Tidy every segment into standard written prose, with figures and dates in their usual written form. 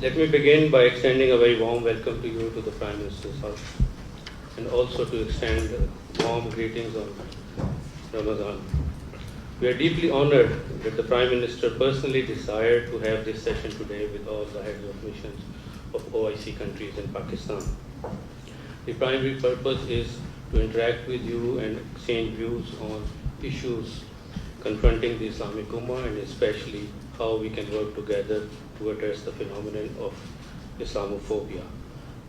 Let me begin by extending a very warm welcome to you to the Prime Minister's house, and also to extend warm greetings on Ramadan. We are deeply honored that the Prime Minister personally desired to have this session today with all the heads of missions of OIC countries in Pakistan. The primary purpose is to interact with you and exchange views on issues confronting the Islamic Ummah, and especially how we can work together to address the phenomenon of Islamophobia.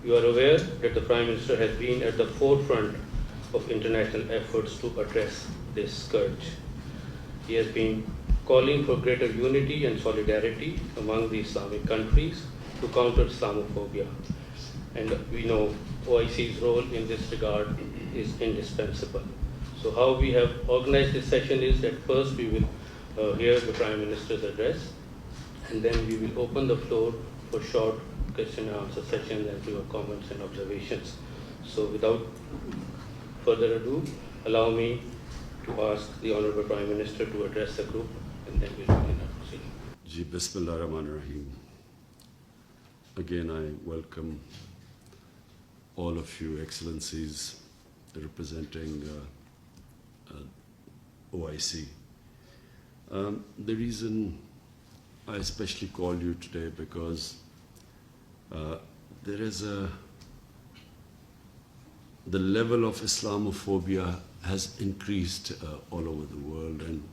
You are aware that the Prime Minister has been at the forefront of international efforts to address this scourge. He has been calling for greater unity and solidarity among the Islamic countries to counter Islamophobia. And we know OIC's role in this regard is indispensable. So how we have organized this session is that first we will hear the Prime Minister's address, and then we will open the floor for short question and answer sessions and your comments and observations. So without further ado, allow me to ask the Honorable Prime Minister to address the group, and then we'll begin our proceeding. Ji, Bismillah Rahman Rahim. Again, I welcome all of you excellencies representing OIC. The reason I especially called you today because there is the level of Islamophobia has increased all over the world, and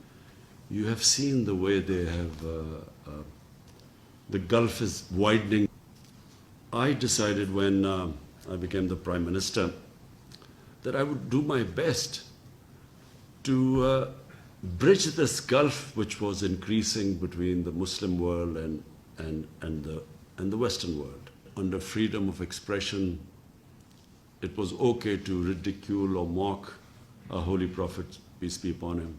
you have seen the way they have, the gulf is widening. I decided when I became the Prime Minister that I would do my best to bridge this gulf which was increasing between the Muslim world and the Western world. Under freedom of expression, it was okay to ridicule or mock our Holy Prophet, peace be upon him.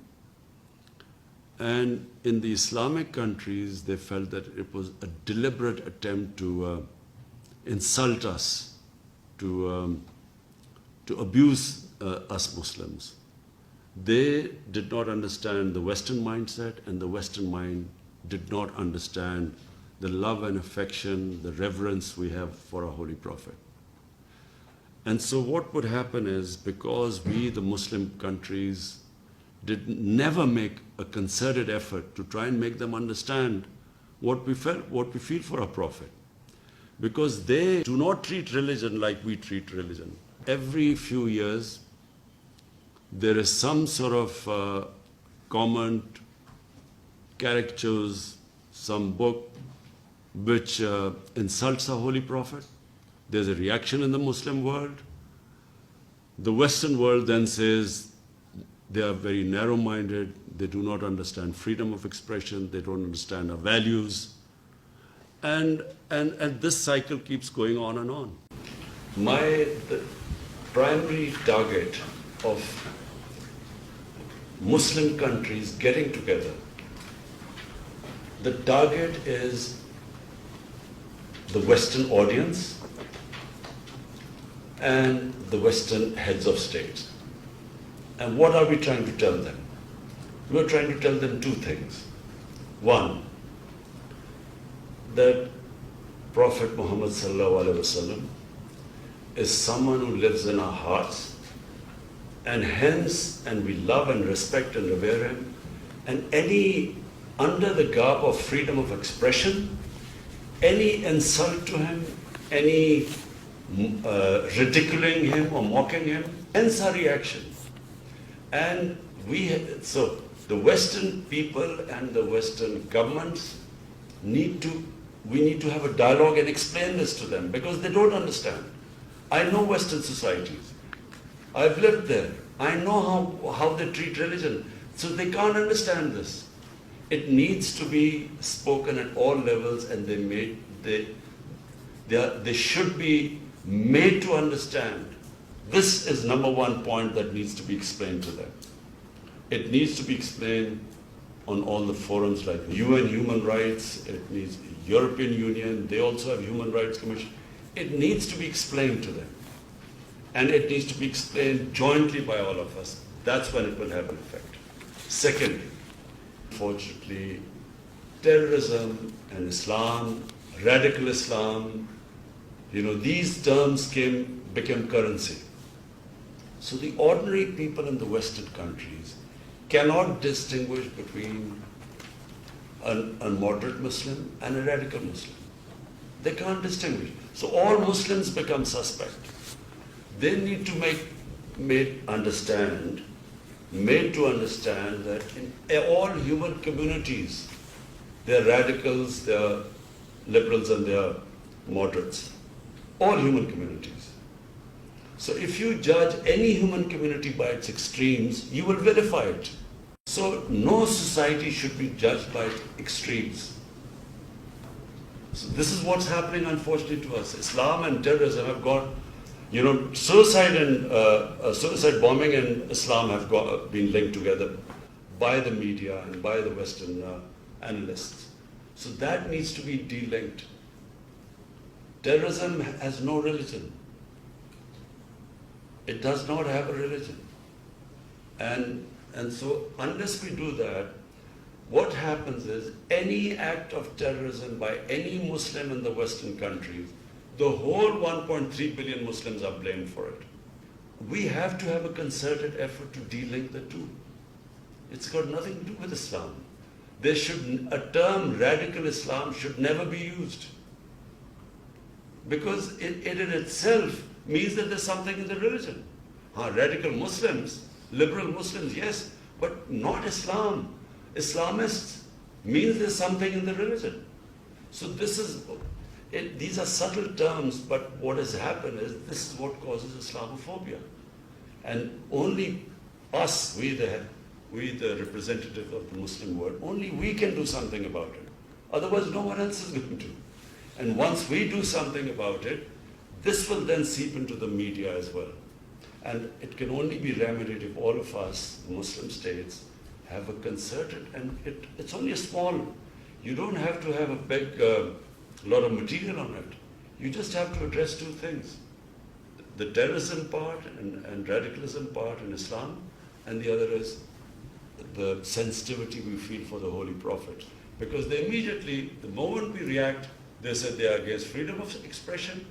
And in the Islamic countries, they felt that it was a deliberate attempt to insult us, to abuse us Muslims. They did not understand the Western mindset, and the Western mind did not understand the love and affection, the reverence we have for our Holy Prophet. And so what would happen is, because we, the Muslim countries, did never make a concerted effort to try and make them understand what we felt, what we feel for our Prophet. Because they do not treat religion like we treat religion. Every few years, there is some sort of comment, caricatures, some book which insults our Holy Prophet. There's a reaction in the Muslim world. The Western world then says they are very narrow-minded, they do not understand freedom of expression, they don't understand our values. And this cycle keeps going on and on. The primary target of Muslim countries getting together, the target is the Western audience and the Western heads of states. And what are we trying to tell them? We're trying to tell them two things. One, that Prophet Muhammad ﷺ is someone who lives in our hearts, and hence, and we love and respect and revere him, and any, under the garb of freedom of expression, any insult to him, any ridiculing him or mocking him, hence our reaction. And so the Western people and the Western governments we need to have a dialogue and explain this to them, because they don't understand. I know Western societies. I've lived there. I know how they treat religion. So they can't understand this. It needs to be spoken at all levels, and they should be made to understand. This is number one point that needs to be explained to them. It needs to be explained on all the forums like UN Human Rights, it needs European Union, they also have Human Rights Commission. It needs to be explained to them. And it needs to be explained jointly by all of us. That's when it will have an effect. Secondly, unfortunately, terrorism and Islam radical Islam, these terms became currency. So the ordinary people in the Western countries cannot distinguish between a moderate Muslim and a radical Muslim. They can't distinguish. So all Muslims become suspect. They need to made to understand that in all human communities, there are radicals, there are liberals, and there are moderates. All human communities. So if you judge any human community by its extremes, you will vilify it. So no society should be judged by extremes. So this is what's happening, unfortunately, to us. Islam and terrorism have got, suicide bombing and Islam have been linked together by the media and by the Western analysts. So that needs to be de-linked. Terrorism has no religion. It does not have a religion. And so unless we do that, what happens is any act of terrorism by any Muslim in the Western countries, the whole 1.3 billion Muslims are blamed for it. We have to have a concerted effort to de-link the two. It's got nothing to do with Islam. A term radical Islam should never be used. Because it in itself means that there's something in the religion. Radical Muslims, liberal Muslims, yes, but not Islam. Islamists means there's something in the religion. So these are subtle terms, but what has happened is this is what causes Islamophobia. And only us, we the representative of the Muslim world, only we can do something about it. Otherwise, no one else is going to. And once we do something about it, this will then seep into the media as well. And it can only be remedied if all of us, Muslim states, have a concerted, and it's only a small, you don't have to have a big lot of material on it. You just have to address two things. The terrorism part and radicalism part in Islam, and the other is the sensitivity we feel for the Holy Prophet. Because they immediately, the moment we react, they said they are against freedom of expression,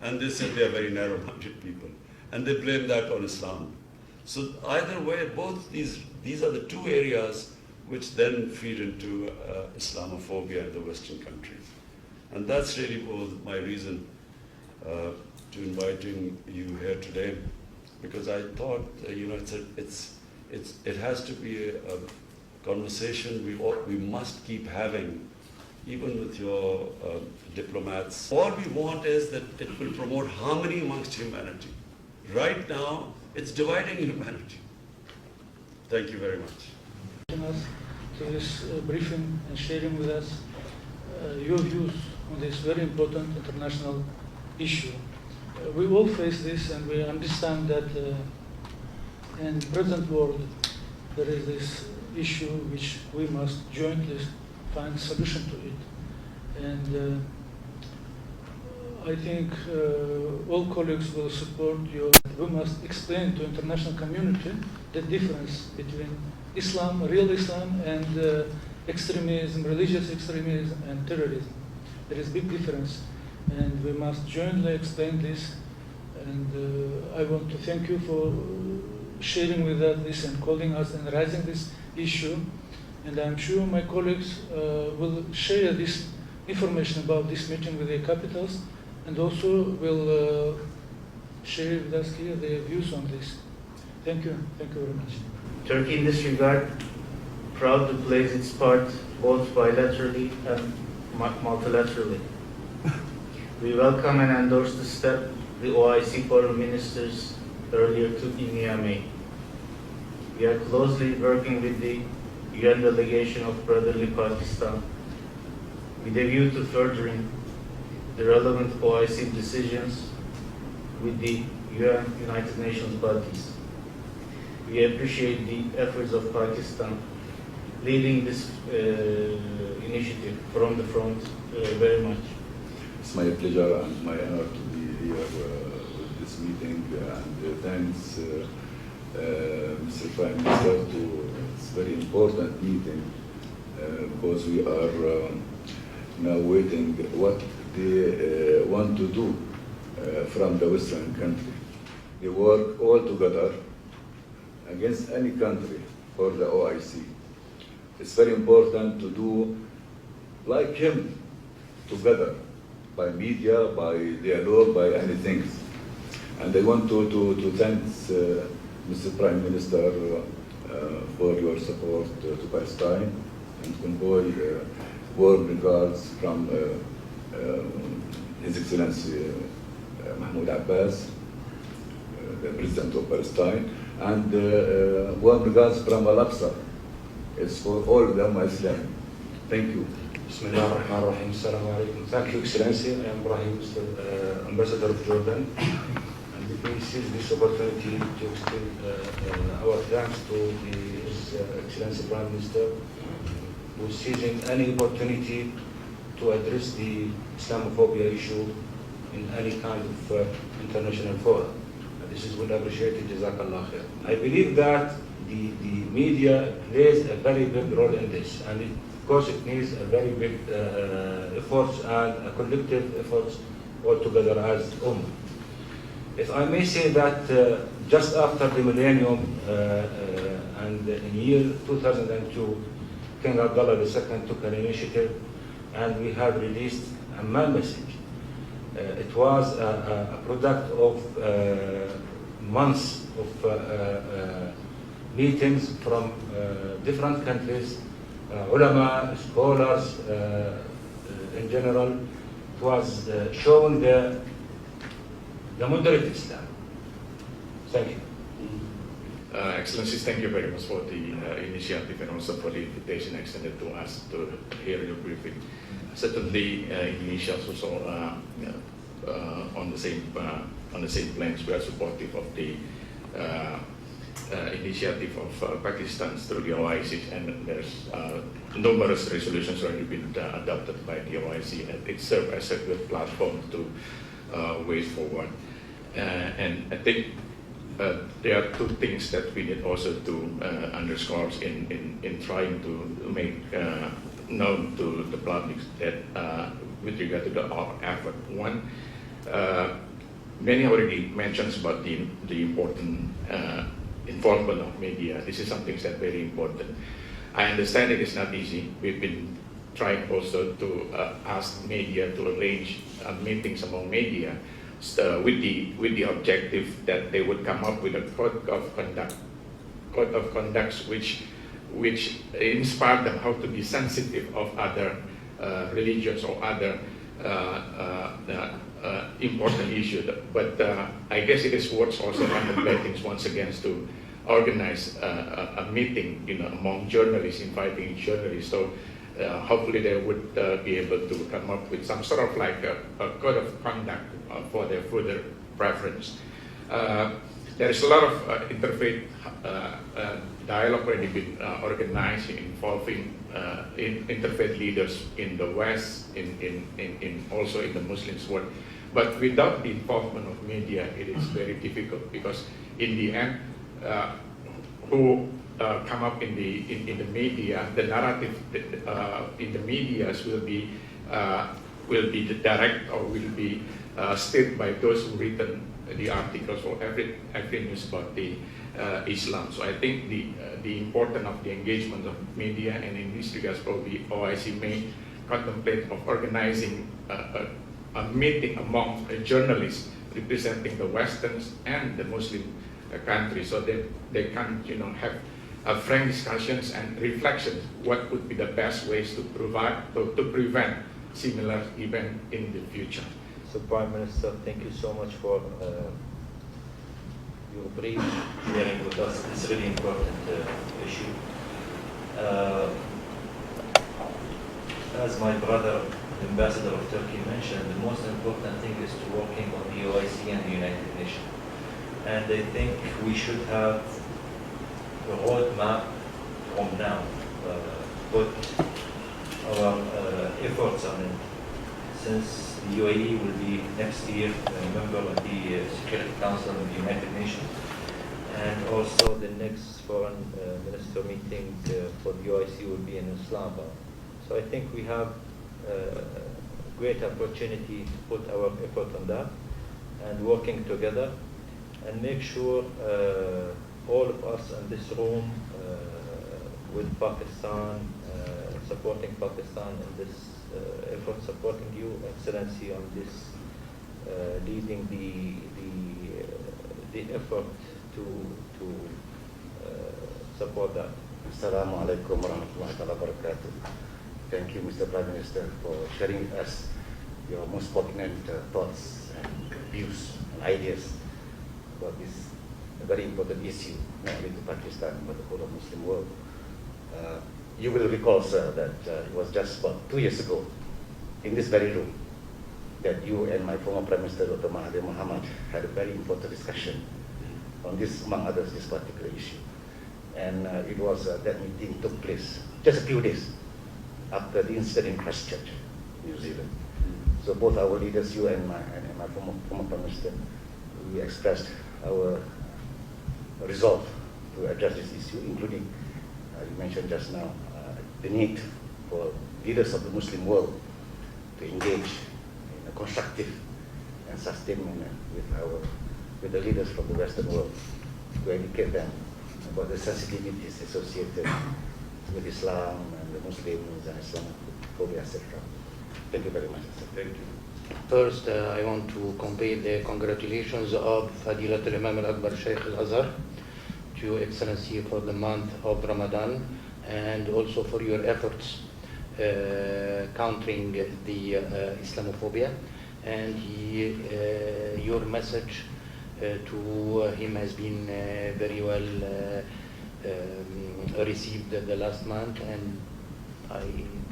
and they said they are very narrow-minded people. And they blame that on Islam. So either way, both these are the two areas which then feed into Islamophobia in the Western countries. And that's really was my reason to inviting you here today, because I thought, it has to be a conversation we must keep having, even with your diplomats. All we want is that it will promote harmony amongst humanity. Right now, it's dividing humanity. Thank you very much. To this briefing and sharing with us your views on this very important international issue. We all face this, and we understand that in the present world there is this issue which we must jointly find solution to it. And I think all colleagues will support you. We must explain to international community the difference between Islam, real Islam, and extremism, religious extremism, and terrorism. There is a big difference, and we must jointly explain this. And I want to thank you for sharing with us this and calling us and raising this issue. And I'm sure my colleagues will share this information about this meeting with the capitals, and also will share with us here their views on this. Thank you very much. Turkey in this regard proud to play its part both bilaterally and multilaterally. We welcome and endorse the step the OIC foreign ministers earlier took in Niamey. We are closely working with the UN delegation of Brotherly Pakistan with a view to furthering the relevant OIC decisions with the UN United Nations bodies. We appreciate the efforts of Pakistan leading this initiative from the front very much. It's my pleasure and my honor to be here with this meeting, and thanks Mr. Prime Minister to this very important meeting because we are now waiting what they want to do from the Western country. They work all together against any country for the OIC. It's very important to do like him together, by media, by dialogue, by anything. And I want to thank Mr. Prime Minister for your support to Palestine and convey warm regards from His Excellency Mahmoud Abbas, the President of Palestine, and warm regards from Al-Aqsa. It's for all the Ummah Islam. Thank you. Bismillah ar-Rahman ar-Rahim. Assalamu alaikum. Thank you, Excellency. I am Ibrahim, Ambassador of Jordan. And let me seize this opportunity to extend our thanks to His Excellency Prime Minister, who is seizing any opportunity to address the Islamophobia issue in any kind of international forum. This is well appreciated. Jazakallah khair. I believe that the media plays a very big role in this, and of course it needs a very big efforts and a collective efforts all together as Ummah. If I may say that just after the millennium and in year 2002, King Abdullah II took an initiative and we have released a man message. It was a product of months of meetings from different countries, ulama, scholars in general. It was showing the moderate Islam. Thank you. Excellencies, thank you very much for the initiative and also for the invitation extended to us to hear your briefing. Certainly, Indonesia is also on the same planes. We are supportive of the initiative of Pakistan through the OIC, and there's numerous resolutions already been adopted by the OIC, and it serves as a good platform to way forward. And I think there are two things that we need also to underscore in trying to make known to the public that with regard to our effort. One, many already mentioned about the important involvement of media. This is something that's very important. I understand it is not easy. We've been trying also to ask media to arrange meetings among media with the objective that they would come up with a code of conduct which inspire them how to be sensitive of other religions or other important issues. But I guess it is worth also contemplating once again to organize a meeting, among journalists, inviting journalists. So hopefully they would be able to come up with some sort of like a code of conduct for their further preference. There is a lot of interfaith dialogue already been organized involving interfaith leaders in the West, in also in the Muslim world. But without the involvement of media, it is very difficult, because in the end, who come up in the media, the narrative in the media will be direct or will be stated by those who written the articles or every news about the Islam. So I think the importance of the engagement of media, and in this regard, probably OIC may contemplate of organizing a meeting among journalists representing the Westerns and the Muslim countries, so that they can have frank discussions and reflections. What would be the best ways to prevent similar event in the future? So, Prime Minister, thank you so much for your brief sharing with us this really important issue. As my brother, the Ambassador of Turkey, mentioned, the most important thing is to working on the OIC and the United Nations. And I think we should have a roadmap from now, put our efforts on it. Since the UAE will be next year a member of the Security Council of the United Nations, and also the next foreign minister meeting for the OIC will be in Islamabad. So I think we have great opportunity to put our effort on that and working together and make sure all of us in this room with Pakistan, supporting Pakistan in this effort, supporting you, Excellency, on this, leading the effort to support that. Assalamu alaikum warahmatullahi wabarakatuh. Thank you, Mr. Prime Minister, for sharing with us your most pertinent thoughts and views and ideas about this very important issue, not only to Pakistan, but the whole of Muslim world. You will recall, sir, that it was just about 2 years ago, in this very room, that you and my former Prime Minister, Dr. Mahathir Mohamad, had a very important discussion on this, among others, this particular issue. And it was, that meeting took place just a few days after the incident in Christchurch, New Zealand. So both our leaders, you and my former Prime Minister, we expressed our resolve to address this issue, including, you mentioned just now, the need for leaders of the Muslim world to engage in a constructive and sustained manner with the leaders from the Western world, to educate them about the sensitivities associated with Islam and the Muslims and Islamophobia, etc. Thank you very much. Thank you. First, I want to convey the congratulations of Fadilat al-Imam al-Akbar Shaykh al-Azhar to Your Excellency for the month of Ramadan and also for your efforts countering the Islamophobia. And your message to him has been very well received the last month, and I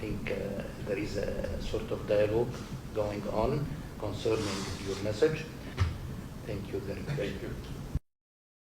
think there is a sort of dialogue going on concerning your message. Thank you very much. Thank you.